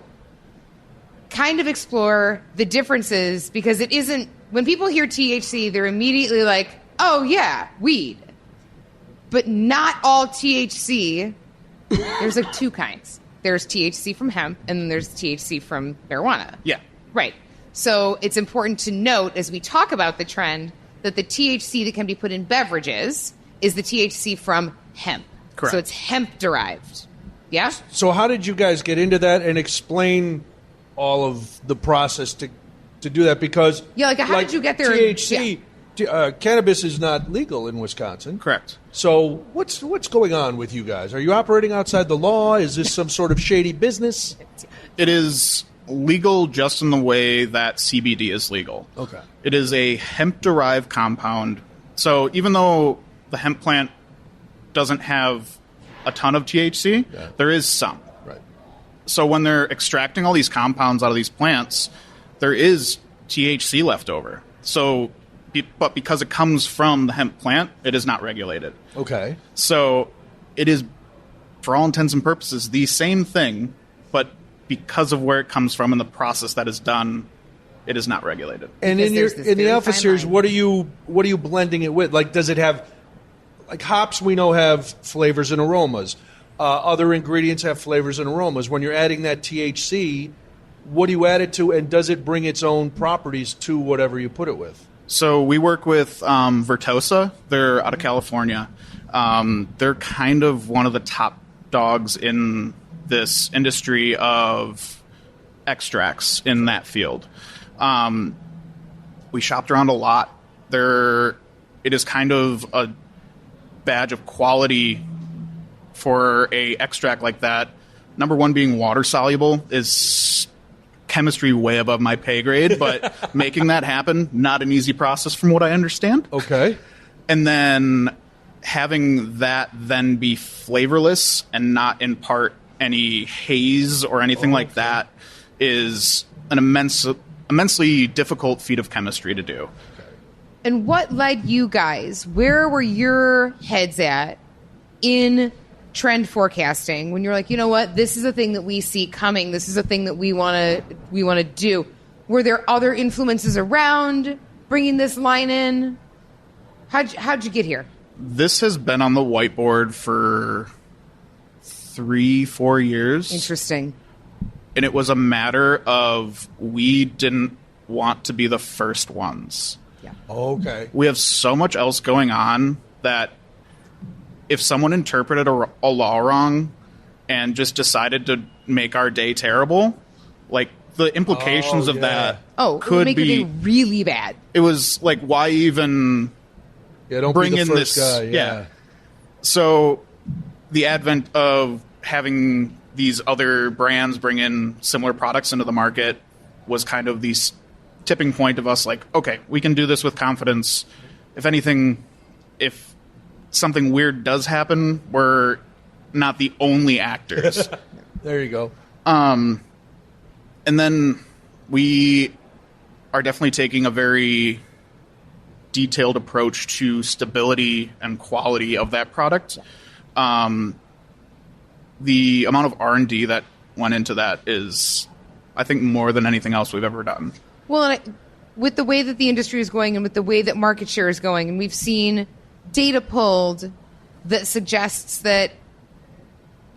kind of explore the differences, because it isn't, when people hear THC, they're immediately like, oh yeah, weed. But not all THC, there's like two kinds. There's THC from hemp and then there's THC from marijuana. Yeah. Right. So it's important to note as we talk about the trend that the THC that can be put in beverages is the THC from hemp. Correct. So it's hemp-derived. Yeah? So how did you guys get into that and explain all of the process to do that? Because how did you get there? THC, cannabis is not legal in Wisconsin. Correct. So what's going on with you guys? Are you operating outside the law? Is this some sort of shady business? It is legal just in the way that CBD is legal. Okay. It is a hemp-derived compound. So even though the hemp plant doesn't have a ton of THC, there is some. Right. So when they're extracting all these compounds out of these plants, there is THC left over. But because it comes from the hemp plant, it is not regulated. Okay. So it is, for all intents and purposes, the same thing, but because of where it comes from and the process that is done, it is not regulated. And in the Alpha Series, what are you blending it with? Like, does it have, like, hops we know have flavors and aromas. Other ingredients have flavors and aromas. When you're adding that THC, what do you add it to, and does it bring its own properties to whatever you put it with? So we work with Vertosa. They're out of California. They're kind of one of the top dogs in this industry of extracts in that field. We shopped around a lot. It is kind of a badge of quality for a extract like that. Number one, being water soluble is chemistry way above my pay grade, but making that happen, not an easy process from what I understand. Okay. And then having that then be flavorless and not impart any haze or anything like that is an immensely difficult feat of chemistry to do. And what led you guys? Where were your heads at in trend forecasting when you're like, you know what, this is a thing that we see coming. This is a thing that we want to do. Were there other influences around bringing this line in? How'd you get here? This has been on the whiteboard for 3-4 years. Interesting. And it was a matter of we didn't want to be the first ones. Yeah. Okay. We have so much else going on that if someone interpreted a law wrong and just decided to make our day terrible, like the implications of that could could make be your day really bad. It was like, why even don't bring be the in first this? guy. Yeah. So the advent of having these other brands bring in similar products into the market was kind of the tipping point of us like, okay, we can do this with confidence. If anything, if something weird does happen, we're not the only actors. There you go. And then we are definitely taking a very detailed approach to stability and quality of that product. The amount of R&D that went into that is, I think, more than anything else we've ever done. Well, and with the way that the industry is going and with the way that market share is going, and we've seen data pulled that suggests that,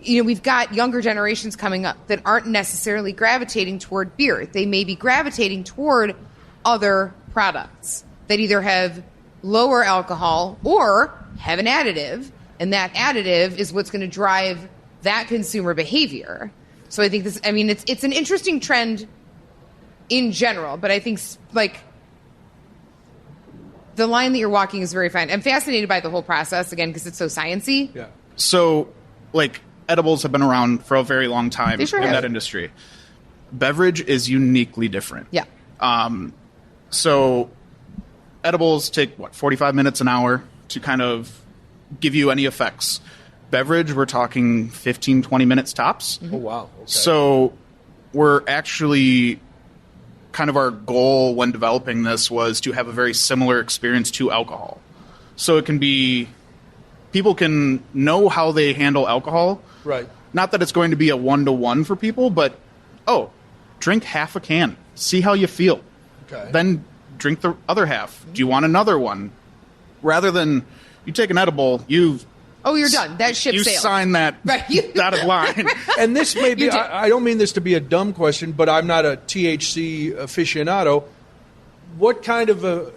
we've got younger generations coming up that aren't necessarily gravitating toward beer. They may be gravitating toward other products that either have lower alcohol or have an additive, and that additive is what's going to drive that consumer behavior. So I think it's an interesting trend in general, but I think like the line that you're walking is very fine. I'm fascinated by the whole process again because it's so sciencey. Yeah. So, like, edibles have been around for a very long time They sure in have. that industry. Beverage is uniquely different. Yeah. So edibles take 45 minutes an hour to kind of give you any effects. Beverage, we're talking 15, 20 minutes tops. Oh, wow. Okay. So we're actually kind of our goal when developing this was to have a very similar experience to alcohol. So it can be, people can know how they handle alcohol. Right. Not that it's going to be a 1-to-1 for people, but, drink half a can. See how you feel. Okay. Then drink the other half. Do you want another one? Rather than you take an edible, you're done. That ship you sailed. sign that Right. dotted line. And this may be, You did. I don't mean this to be a dumb question, but I'm not a THC aficionado. What kind of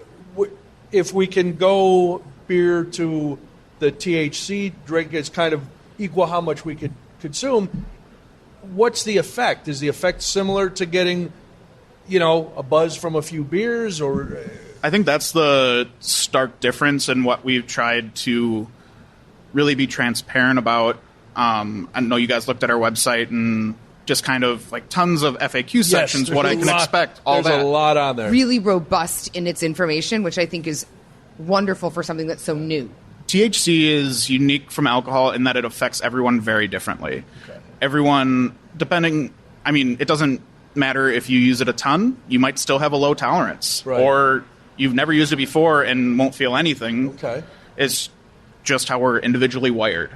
if we can go beer to the THC drink, it's kind of equal how much we could consume. What's the effect? Is the effect similar to getting, a buzz from a few beers, or? I think that's the stark difference in what we've tried to really be transparent about. I know you guys looked at our website and just kind of like tons of FAQ sections, Yes, what I there's can a lot- expect, all there's that. a lot on there. Really robust in its information, which I think is wonderful for something that's so new. THC is unique from alcohol in that it affects everyone very differently. Okay. Everyone, it doesn't matter if you use it a ton, you might still have a low tolerance. Right. Or you've never used it before and won't feel anything. Okay. It's just how we're individually wired.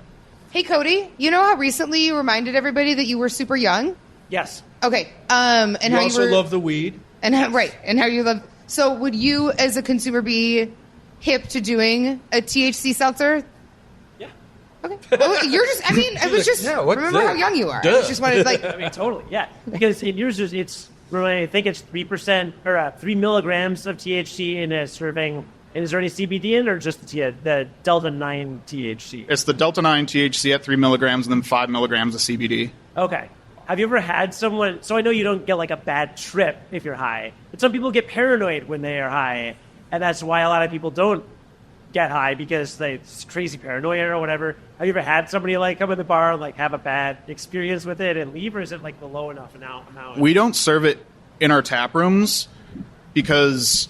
Hey, Cody, you know how recently you reminded everybody that you were super young? Yes. Okay. And You how also you were, love the weed. and how, right, and how you love. So, would you, as a consumer, be hip to doing a THC seltzer? Yeah. Okay. Well, you're just. I mean, I was just. Yeah, what's remember that? how young you are. Duh. I was just wanted like. I mean, totally. Yeah. Because in yours, it's, I think it's 3% or 3 milligrams of THC in a serving. And is there any CBD in it, or just the Delta 9 THC? It's the Delta 9 THC at 3 milligrams and then 5 milligrams of CBD. Okay. Have you ever had someone... So I know you don't get like a bad trip if you're high, but some people get paranoid when they are high, and that's why a lot of people don't get high because it's crazy paranoia or whatever. Have you ever had somebody like come to the bar and like have a bad experience with it and leave, or is it like the low enough amount? We don't serve it in our tap rooms because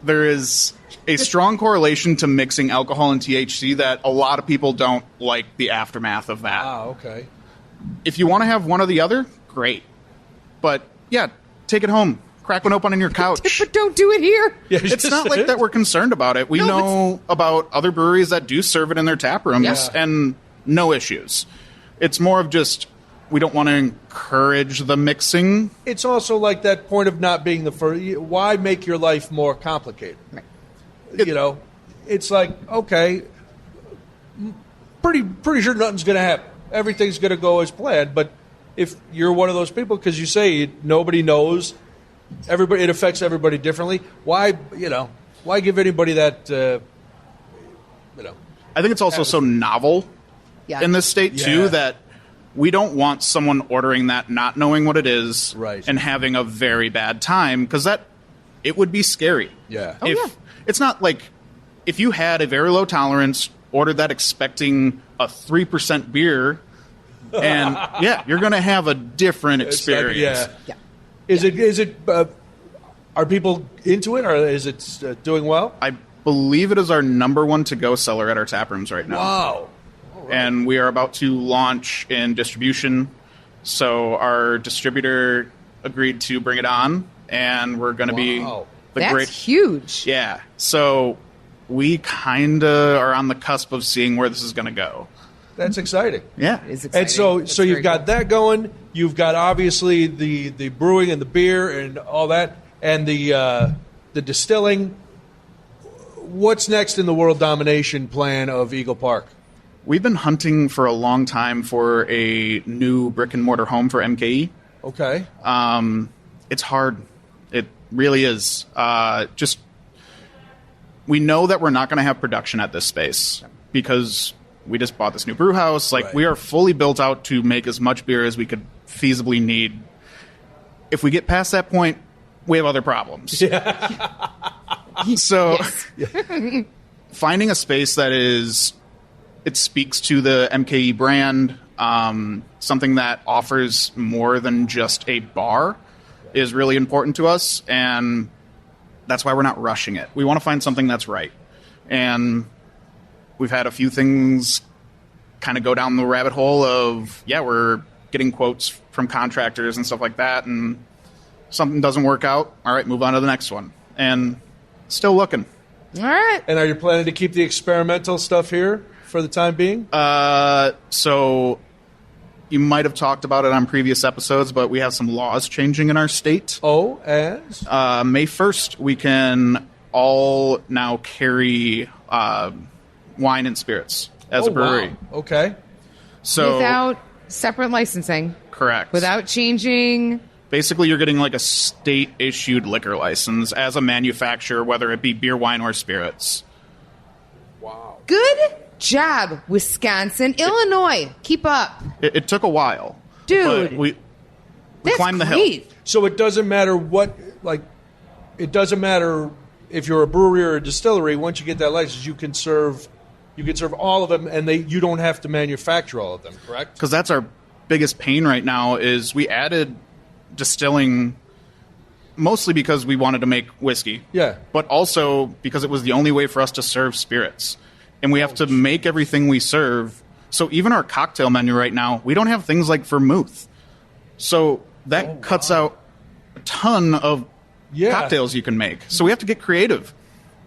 there is a strong correlation to mixing alcohol and THC that a lot of people don't like the aftermath of that. Ah, okay. If you want to have one or the other, great. But yeah, take it home. Crack one open on your couch. But don't do it here. Yeah, It's not like that we're concerned about it. We No, know about other breweries that do serve it in their tap rooms Yeah. and no issues. It's more of just we don't want to encourage the mixing. It's also like that point of not being the first. Why make your life more complicated? Right. It's like, okay, pretty sure nothing's going to happen. Everything's going to go as planned. But if you're one of those people, because you say nobody knows, it affects everybody differently. Why give anybody that, I think it's also so novel in this state, too, Yeah. that we don't want someone ordering that not knowing what it is Right. and having a very bad time, because it would be scary. Yeah. It's not like if you had a very low tolerance, ordered that expecting a 3% beer, and you're going to have a different experience. Yeah. Is it? Are people into it, or is it doing well? I believe it is our number one to-go seller at our tap rooms right now. Wow. And we are about to launch in distribution. So our distributor agreed to bring it on, and we're going to be That's huge. Yeah. So we kind of are on the cusp of seeing where this is going to go. That's exciting. Yeah. It is exciting. And so That's you've very got cool. that going. You've got obviously the brewing and the beer and all that, and the distilling. What's next in the world domination plan of Eagle Park? We've been hunting for a long time for a new brick and mortar home for MKE. Okay. It's hard. It really is. We know that we're not going to have production at this space because we just bought this new brew house. Like, Right. we are fully built out to make as much beer as we could feasibly need. If we get past that point, we have other problems. So finding a space that it speaks to the MKE brand, something that offers more than just a bar is really important to us, and that's why we're not rushing it. We want to find something that's right. And we've had a few things kind of go down the rabbit hole of, we're getting quotes from contractors and stuff like that, and something doesn't work out. All right, move on to the next one. And still looking. All right. And are you planning to keep the experimental stuff here for the time being? So you might have talked about it on previous episodes, but we have some laws changing in our state. Oh, as? May 1st, we can all now carry wine and spirits as a brewery. Wow. Okay. So Without separate licensing. correct. Without changing. Basically, you're getting like a state-issued liquor license as a manufacturer, whether it be beer, wine, or spirits. Wow. Good job, Wisconsin. Illinois, keep up. It took a while. Dude. But we That's climbed the hill. great. So it doesn't matter it doesn't matter if you're a brewery or a distillery. Once you get that license, you can serve all of them, and you don't have to manufacture all of them. Correct? Because that's our biggest pain right now is we added distilling mostly because we wanted to make whiskey. Yeah. But also because it was the only way for us to serve spirits. And we have to make everything we serve. So even our cocktail menu right now, we don't have things like vermouth. So that cuts out a ton of cocktails you can make. So we have to get creative.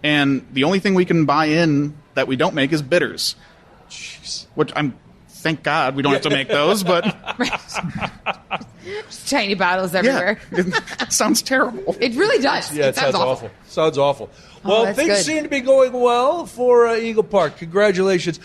And the only thing we can buy in that we don't make is bitters. Jeez. Which thank God we don't have to make those, but Just tiny bottles everywhere. it sounds terrible. It really does. Yeah, it sounds awful. Sounds awful. Well, that's things good. seem to be going well for Eagle Park. Congratulations.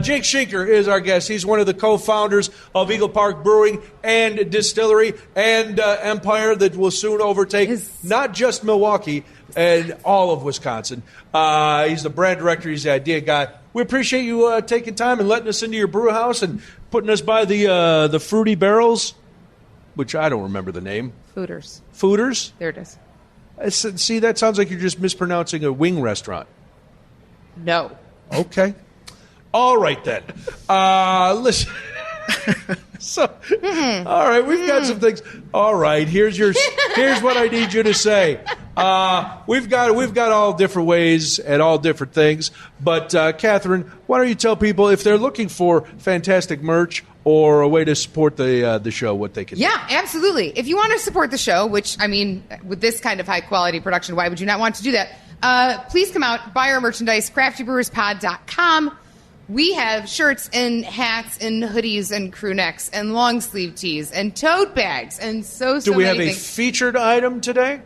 Jake Schinker is our guest. He's one of the co-founders of Eagle Park Brewing and Distillery and Empire that will soon overtake not just Milwaukee and all of Wisconsin. He's the brand director. He's the idea guy. We appreciate you taking time and letting us into your brew house and putting us by the Fruity Barrels, which I don't remember the name. Fooders. Fooders? There it is. See, that sounds like you're just mispronouncing a wing restaurant. No. Okay. All right, then. Listen. All right, we've got some things. All right, here's what I need you to say. We've got all different ways and all different things. But Catherine, why don't you tell people if they're looking for fantastic merch or a way to support the show, what they can do? Yeah, absolutely. If you want to support the show, which, I mean, with this kind of high-quality production, why would you not want to do that? Please come out, buy our merchandise, craftybrewerspod.com. We have shirts and hats and hoodies and crew necks and long-sleeve tees and tote bags and so Do we many have a things. featured item today?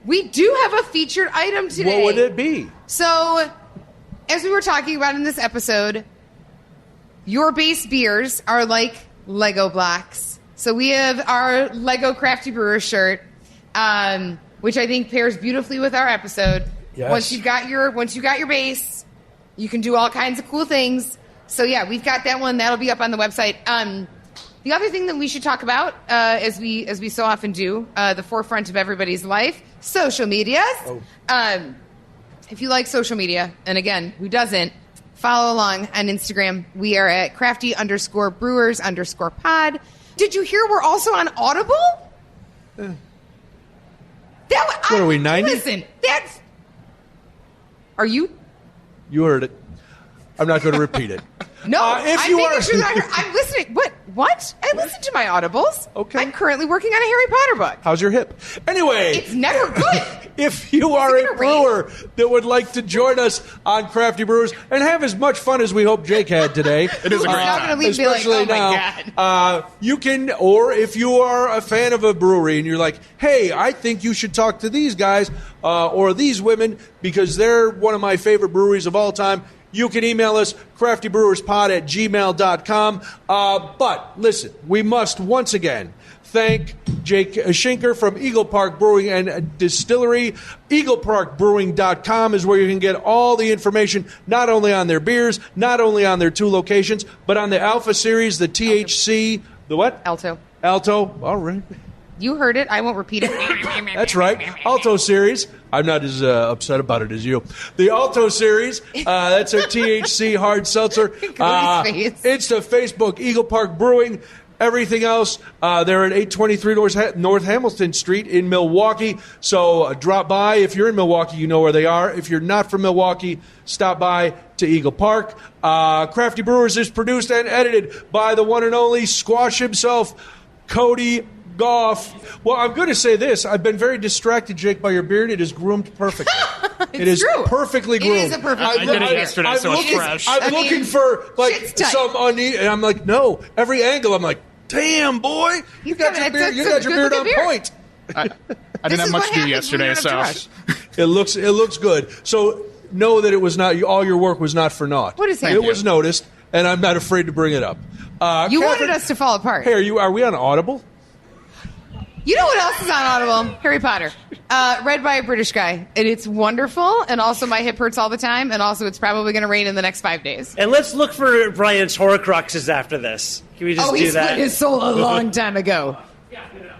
We do have a featured item today. What would it be? So, as we were talking about in this episode, your base beers are like Lego blocks. So we have our Lego Crafty Brewer shirt, which I think pairs beautifully with our episode. Yes. Once you got your base, You can do all kinds of cool things. So yeah, we've got that one. That'll be up on the website. The other thing that we should talk about, as we so often do, the forefront of everybody's life, social medias. If you like social media, and again, who doesn't, follow along on Instagram. We are at crafty_brewers_pod. Did you hear we're also on Audible? What are we, 90? Listen, that's... Are you? You heard it. I'm not going to repeat it. No, if I'm you making are, sure that I'm listening. What? I listen to my Audibles. Okay. I'm currently working on a Harry Potter book. How's your hip? Anyway. It's never good. If you are a brewer that would like to join us on Crafty Brewers and have as much fun as we hope Jake had today. It is a great time. Especially now. You can, or if you are a fan of a brewery and you're like, hey, I think you should talk to these guys or these women because they're one of my favorite breweries of all time, you can email us, craftybrewerspod@gmail.com. But listen, we must once again thank Jake Schinker from Eagle Park Brewing and Distillery. EagleParkBrewing.com is where you can get all the information, not only on their beers, not only on their 2 locations, but on the Alpha Series, the THC, the what? Alto. All right. You heard it. I won't repeat it. That's right. Alto Series. I'm not as upset about it as you. The Alto Series. That's a THC hard seltzer. It's the Facebook, Eagle Park Brewing. Everything else, they're at 823 North Hamilton Street in Milwaukee. So drop by. If you're in Milwaukee, you know where they are. If you're not from Milwaukee, stop by to Eagle Park. Crafty Brewers is produced and edited by the one and only Squash himself, Cody Goff. Well, I'm going to say this. I've been very distracted, Jake, by your beard. It is groomed perfectly. It is true. perfectly groomed. It is a perfect I did it yesterday, so it's fresh. I'm looking for some uneven, and I'm like, no. Every angle, I'm like, damn, boy, you got your beard on point. I didn't have much to do yesterday, so it looks good. So know that it was not all your work was not for naught. What is that? It was noticed, and I'm not afraid to bring it up. You wanted us to fall apart. Hey, are we on Audible? You know what else is on Audible? Harry Potter. Read by a British guy. And it's wonderful. And also my hip hurts all the time. And also it's probably going to rain in the next 5 days. And let's look for Brian's Horcruxes after this. Can we just do that? He split his soul a long time ago.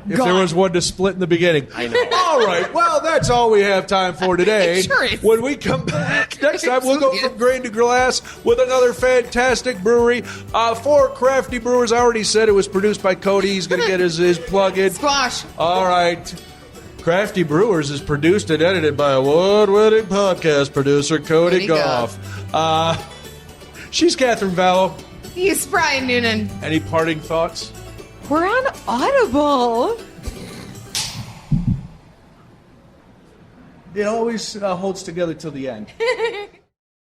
If there was one to split in the beginning. I know. All right. Well, that's all we have time for today. It sure is. When we come back next time, we'll go from grain to glass with another fantastic brewery. For Crafty Brewers, I already said it was produced by Cody. He's going to get his plug in. Squash. All right. Crafty Brewers is produced and edited by award-winning podcast producer Cody Goff. She's Catherine Vallow. He's Brian Noonan. Any parting thoughts? We're on Audible. It always holds together till the end.